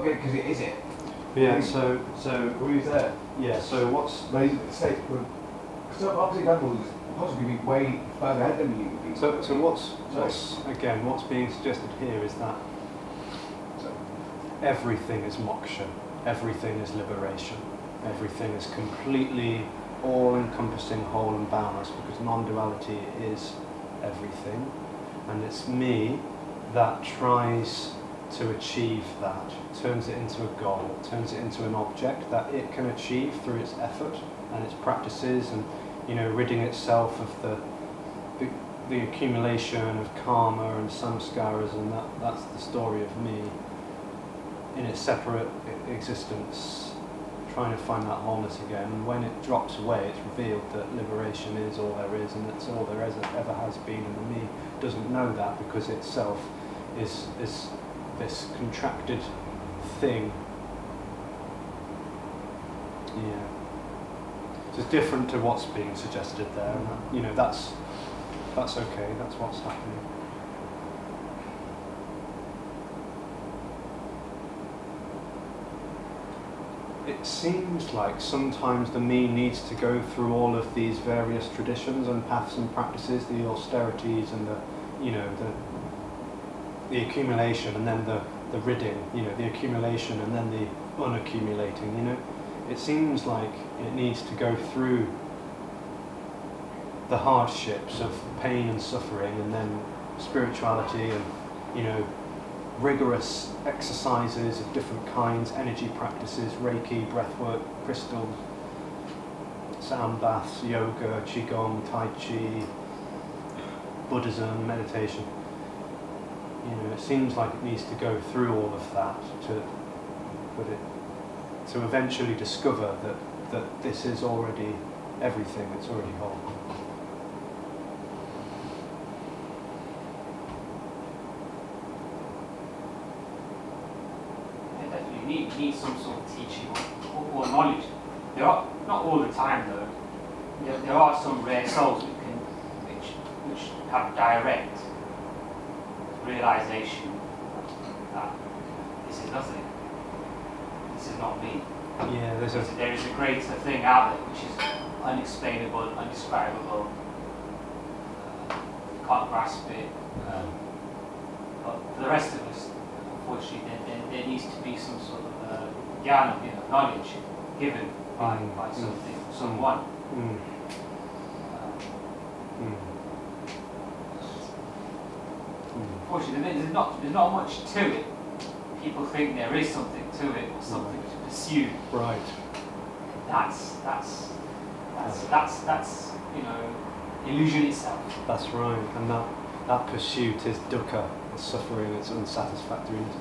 Okay, because it is it. Yeah. So Who's there? yeah. So what's So obviously that will possibly be way further ahead than you would be. so what's being suggested here is that everything is moksha, everything is liberation, everything is completely all-encompassing, whole and boundless, because non-duality is everything, and it's me that tries to achieve that, turns it into a goal, turns it into an object that it can achieve through its effort and its practices, and ridding itself of the accumulation of karma and samskaras, and that's the story of me in its separate existence, trying to find that wholeness again. And when it drops away, it's revealed that liberation is all there is, and that's all there ever has been, and the me doesn't know that, because itself is this contracted thing. Yeah. So it's different to what's being suggested there, and that's okay, that's what's happening. It seems like sometimes the me needs to go through all of these various traditions and paths and practices, the austerities and the accumulation, and then the ridding, the accumulation and then the unaccumulating, It seems like it needs to go through the hardships of pain and suffering, and then spirituality and, rigorous exercises of different kinds, energy practices, Reiki, breathwork, crystals, sound baths, yoga, Qigong, Tai Chi, Buddhism, meditation. It seems like it needs to go through all of that to eventually discover that this is already everything, it's already whole. You need some sort of teaching or knowledge. There are, not all the time though, there are some rare souls which have direct realization that this is nothing, this is not me. Yeah, there is a greater thing out there which is unexplainable, undescribable. You can't grasp it. But for the rest of us, unfortunately, there needs to be some sort of jnana, knowledge given by someone. Unfortunately, there's not much to it. People think there is something to it, or something to pursue. Right. That's illusion itself. That's right, and that pursuit is dukkha, it's suffering, it's unsatisfactoriness,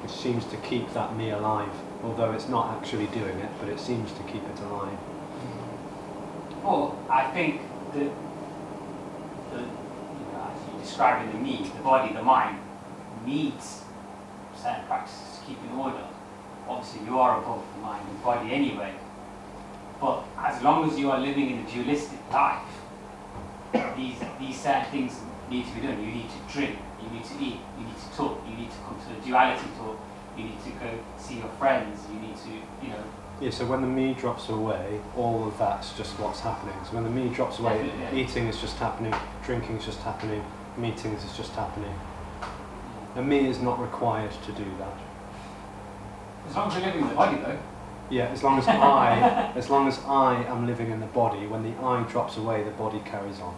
which seems to keep that me alive, although it's not actually doing it, but it seems to keep it alive. Well, I think that as you describing the me, the body, the mind, needs certain practices to keep in order. Obviously, you are above the mind and body anyway. But as long as you are living in a dualistic life, these certain things need to be done. You need to drink, you need to eat, you need to talk, you need to come to the duality talk, you need to go see your friends, you need to, Yeah, so when the me drops away, all of that's just what's happening. So when the me drops away, Definitely. Eating is just happening, drinking is just happening, meetings is just happening. The me is not required to do that. As long as you're living in the body though. Yeah, as long as I am living in the body, when the I drops away, the body carries on.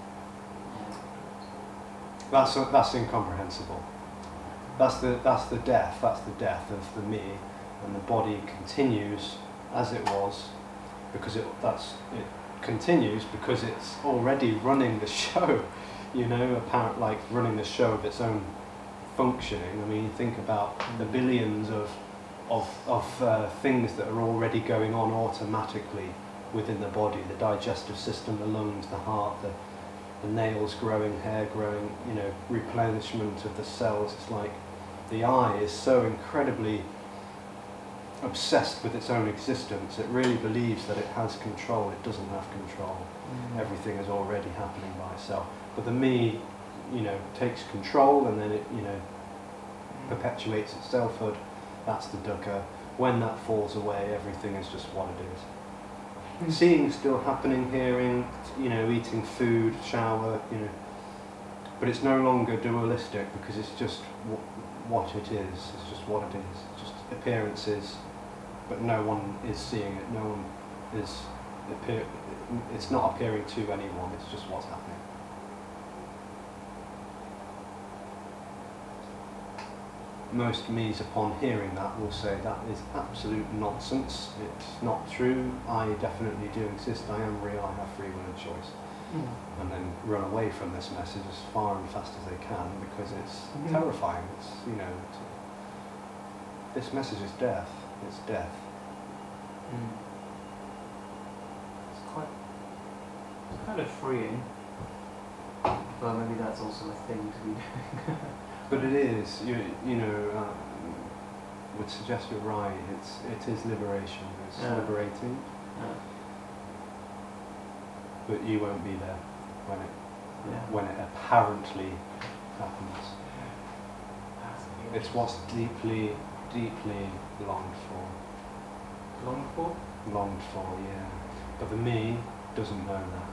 That's incomprehensible. That's the death of the me, and the body continues as it was, because it continues because it's already running the show, apparent, like running the show of its own functioning. I mean, you think about the billions of things that are already going on automatically within the body, the digestive system, the lungs, the heart, the nails growing, hair growing, replenishment of the cells. It's like the I is so incredibly obsessed with its own existence. It really believes that it has control. It doesn't have control. Everything is already happening by itself. But the me, takes control, and then it, perpetuates its selfhood, that's the dukkha. When that falls away, everything is just what it is. Seeing is still happening, hearing, eating food, shower, but it's no longer dualistic because it's just what it is. It's just what it is. It's just appearances, but no one is seeing it. No one is it's not appearing to anyone. It's just what's happening. Most me's upon hearing that will say that is absolute nonsense. It's not true. I definitely do exist. I am real. I have free will and choice. And then run away from this message as far and fast as they can because it's terrifying. It's this message is death. It's death. It's kind of freeing. Well, maybe that's also a thing to be doing. But it is. Would suggest you're right. It is liberation. It's liberating. Yeah. But you won't be there when it apparently happens. It's what's deeply, deeply longed for. Longed for? Longed for, yeah. But the me doesn't know that.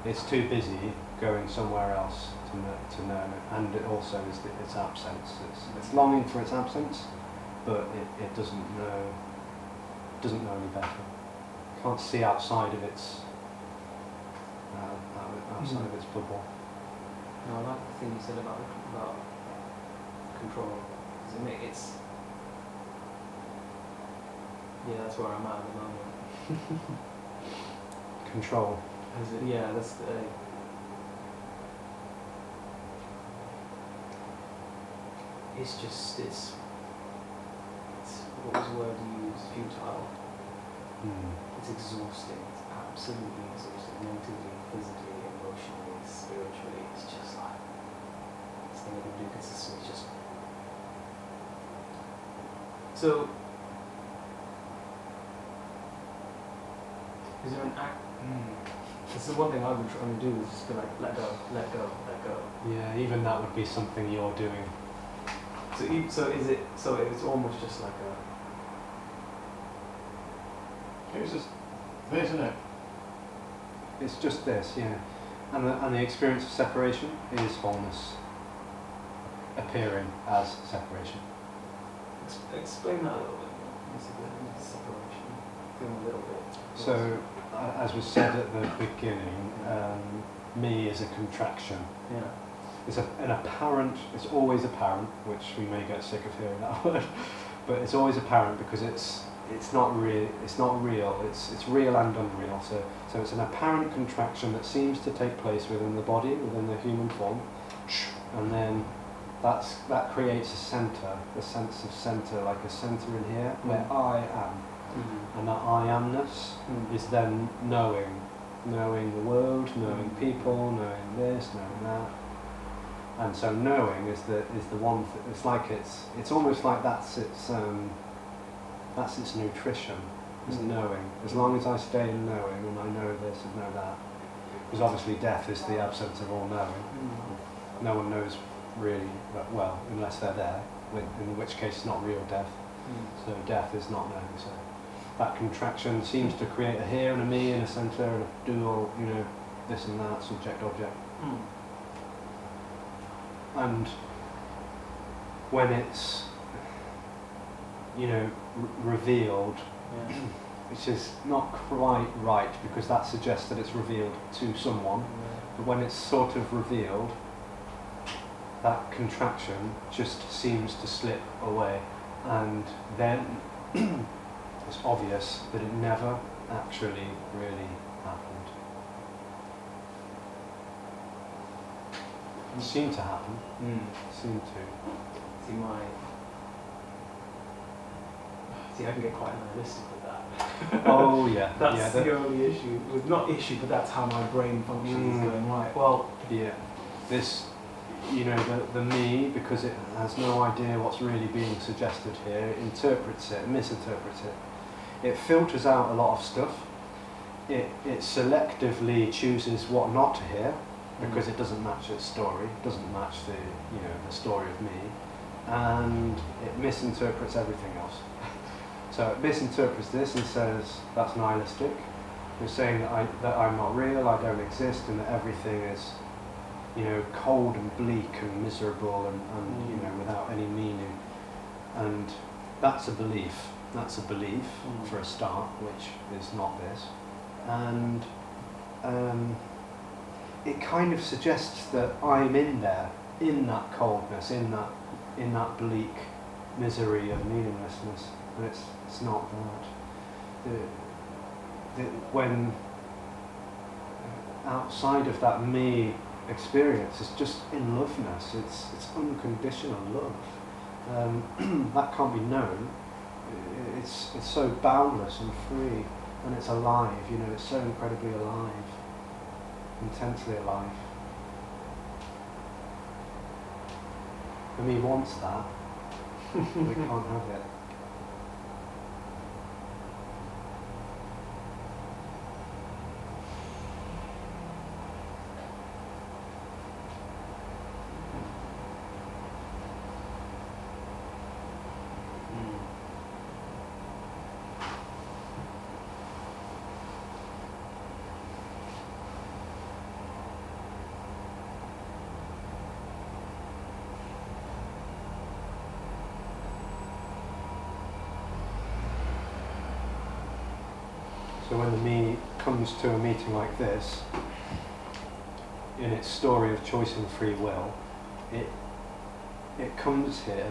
It's too busy going somewhere else to know it, and it also is its absence. It's longing for its absence, but it doesn't know any better. Can't see outside of its bubble. No, I like the thing you said about control. That's where I'm at the moment. Control. That's the. It's what was the word you used? Futile. It's exhausting. It's absolutely exhausting. Mentally, physically, emotionally, spiritually. It's just like this thing I can do consistently. Just so. Is there an act? This is one thing I've been trying to do is just be like, let go, let go, let go. Yeah, even that would be something you're doing. So it's almost just like It's just this, isn't it? It's just this, yeah. And the experience of separation is wholeness appearing as separation. Explain that a little bit more. Separation. Feeling a little bit. So, as was said at the beginning, me is a contraction. Yeah. It's it's always apparent, which we may get sick of hearing that word, but it's always apparent because it's not real, it's real and unreal. So it's an apparent contraction that seems to take place within the body, within the human form, and then that creates a centre, a sense of centre, like a centre in here, where I am. And that I amness is then knowing the world, knowing people, knowing this, knowing that. And so knowing is the one. It's like it's almost like that's its nutrition. Is knowing. As long as I stay in knowing, and I know this and know that, because obviously death is the absence of all knowing. No one knows really well unless they're there. In which case, it's not real death. So death is not knowing. So that contraction seems to create a here and a me and a centre and a dual. This and that, subject object. And when it's, revealed, which is not quite right because that suggests that it's revealed to someone, but when it's sort of revealed, that contraction just seems to slip away, and then it's obvious that it never actually really happened. It seemed to happen. Seemed to. See, I can get quite nihilistic with that. Oh yeah. That's the only issue. Not issue, but that's how my brain functions. Going right. Well. Yeah. This, the me, because it has no idea what's really being suggested here, it interprets it, misinterprets it. It filters out a lot of stuff. It selectively chooses what not to hear. because it doesn't match its story, it doesn't match the the story of me, and it misinterprets everything else. So it misinterprets this and says that's nihilistic. It's saying that I'm not real, I don't exist, and that everything is cold and bleak and miserable and without any meaning. And that's a belief. That's a belief for a start, which is not this. And it kind of suggests that I'm in there, in that coldness, in that bleak misery and meaninglessness, and it's not that. When outside of that me experience, it's just in loveness. It's unconditional love. That can't be known. It's so boundless and free, and it's alive. It's so incredibly alive, intensely alive. And he wants that. We can't have it. So when the me comes to a meeting like this, in its story of choice and free will, it comes here,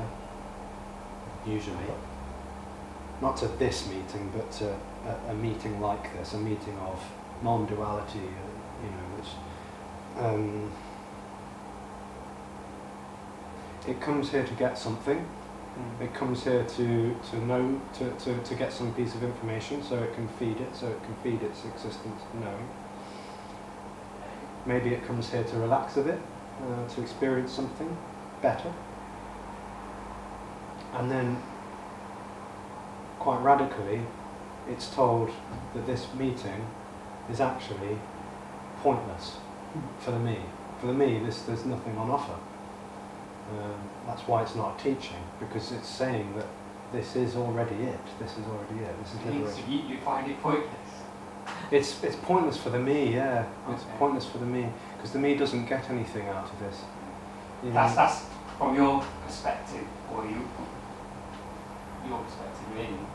usually, not to this meeting, but to a meeting like this, a meeting of non-duality, which it comes here to get something. It comes here to know, to get some piece of information, so it can feed it, so it can feed its existence knowing. Maybe it comes here to relax a bit, to experience something better. And then, quite radically, it's told that this meeting is actually pointless for the me. For the me, there's nothing on offer. That's why it's not a teaching, because it's saying that this is already it. This is already it. This is liberation. So you find it pointless? It's pointless for the me, yeah. It's pointless for the me, because the me doesn't get anything out of this. That's from your perspective, or your perspective, really.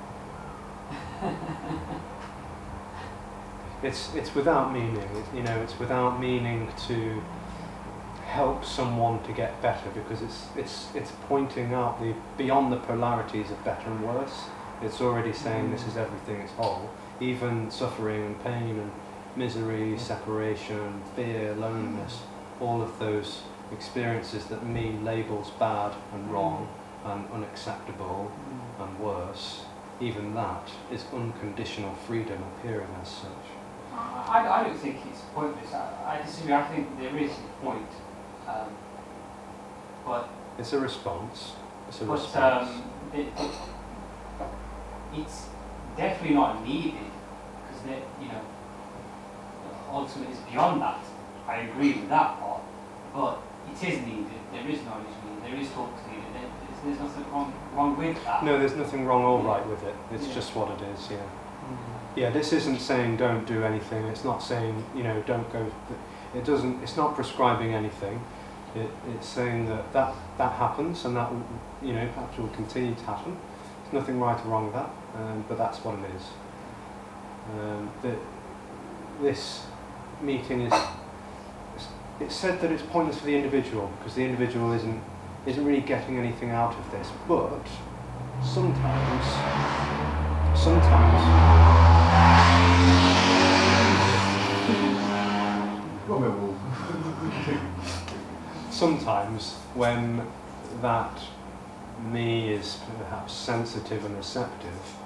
It's without meaning. It's without meaning to help someone to get better, because it's pointing out beyond the polarities of better and worse. It's already saying this is everything, it's whole. Even suffering and pain and misery, separation, fear, loneliness, all of those experiences that me labels bad and wrong and unacceptable and worse, even that is unconditional freedom appearing as such. I don't think it's pointless. I disagree. I think there is a point. But it's a response. It's it's definitely not needed, because ultimately it's beyond that. I agree with that part, but it is needed. There is knowledge needed. There is talks needed. There's nothing wrong with that. No, there's nothing wrong or right with it. It's just what it is. Yeah. Yeah. This isn't saying don't do anything. It's not saying don't go. It doesn't. It's not prescribing anything. It's saying that happens, and that perhaps will continue to happen. There's nothing right or wrong with that, but that's what it is. This meeting is. It's said that it's pointless for the individual, because the individual isn't really getting anything out of this. But sometimes. Sometimes when that me is perhaps sensitive and receptive,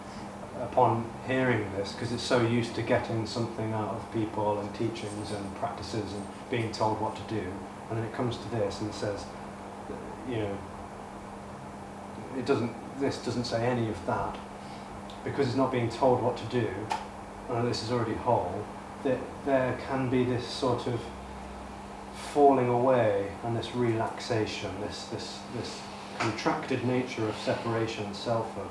upon hearing this, because it's so used to getting something out of people and teachings and practices and being told what to do, and then it comes to this and says, this doesn't say any of that, because it's not being told what to do, and this is already whole, that there can be this sort of falling away and this relaxation, this contracted nature of separation and selfhood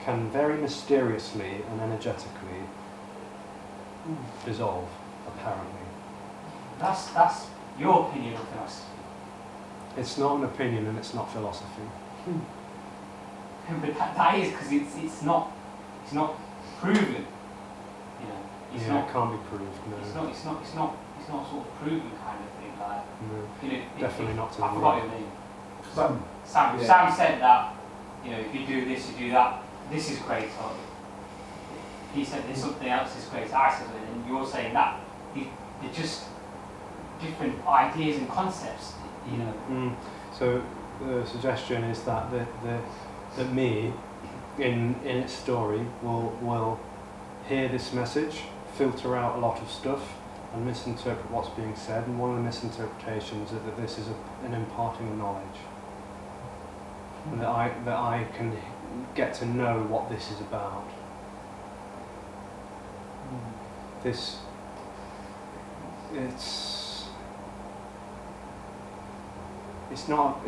can very mysteriously and energetically dissolve, apparently. That's your opinion of philosophy. It's not an opinion and it's not philosophy. But that is because it's not proven. You know, it's not. It can't be proved. No. It's not sort of proven kind of thing. Like, No. you know, Definitely not to I the forgot right. your name. Sam. Sam. Yeah. Sam said that. You know, if you do this, you do that. This is great. Or he said there's something else is great. I said, and you're saying that. They're just different ideas and concepts. You know. So the suggestion is that that me, in its story, will hear this message, filter out a lot of stuff, and misinterpret what's being said. And one of the misinterpretations is that this is an imparting of knowledge, and that I can get to know what this is about. This it's not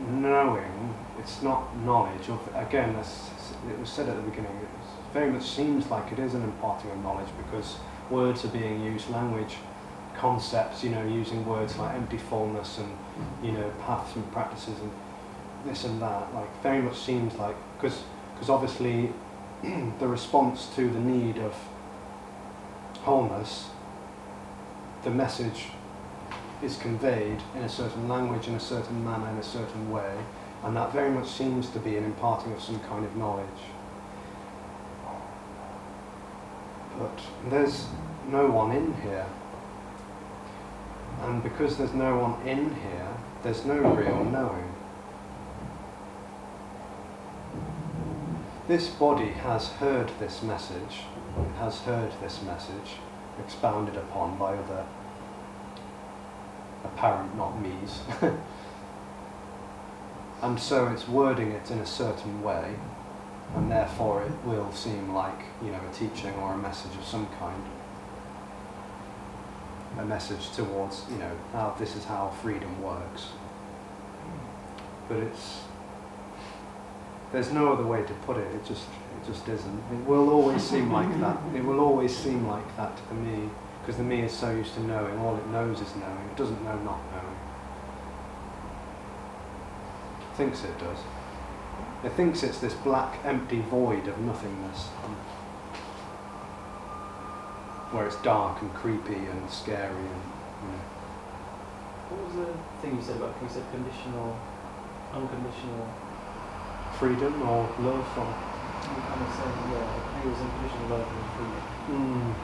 knowing, it's not knowledge. Again, it was said at the beginning, it very much seems like it is an imparting of knowledge because words are being used, language, concepts, using words like empty fullness and, paths and practices and this and that, like very much seems like, because obviously the response to the need of wholeness, the message is conveyed in a certain language, in a certain manner, in a certain way, and that very much seems to be an imparting of some kind of knowledge. But there's no one in here, and because there's no one in here, there's no real knowing. This body has heard this message, expounded upon by other apparent not me's. And so it's wording it in a certain way, and therefore it will seem like, a teaching or a message of some kind. A message towards, how this is how freedom works. But there's no other way to put it, it just isn't. It will always seem like that. It will always seem like that to the me, because the me is so used to knowing. All it knows is knowing. It doesn't know not knowing. It thinks it does. It thinks it's this black, empty void of nothingness, where it's dark and creepy and scary and, What was the thing you said about, conditional, unconditional? freedom or love or... You kind of said, yeah, I think it was unconditional love and freedom.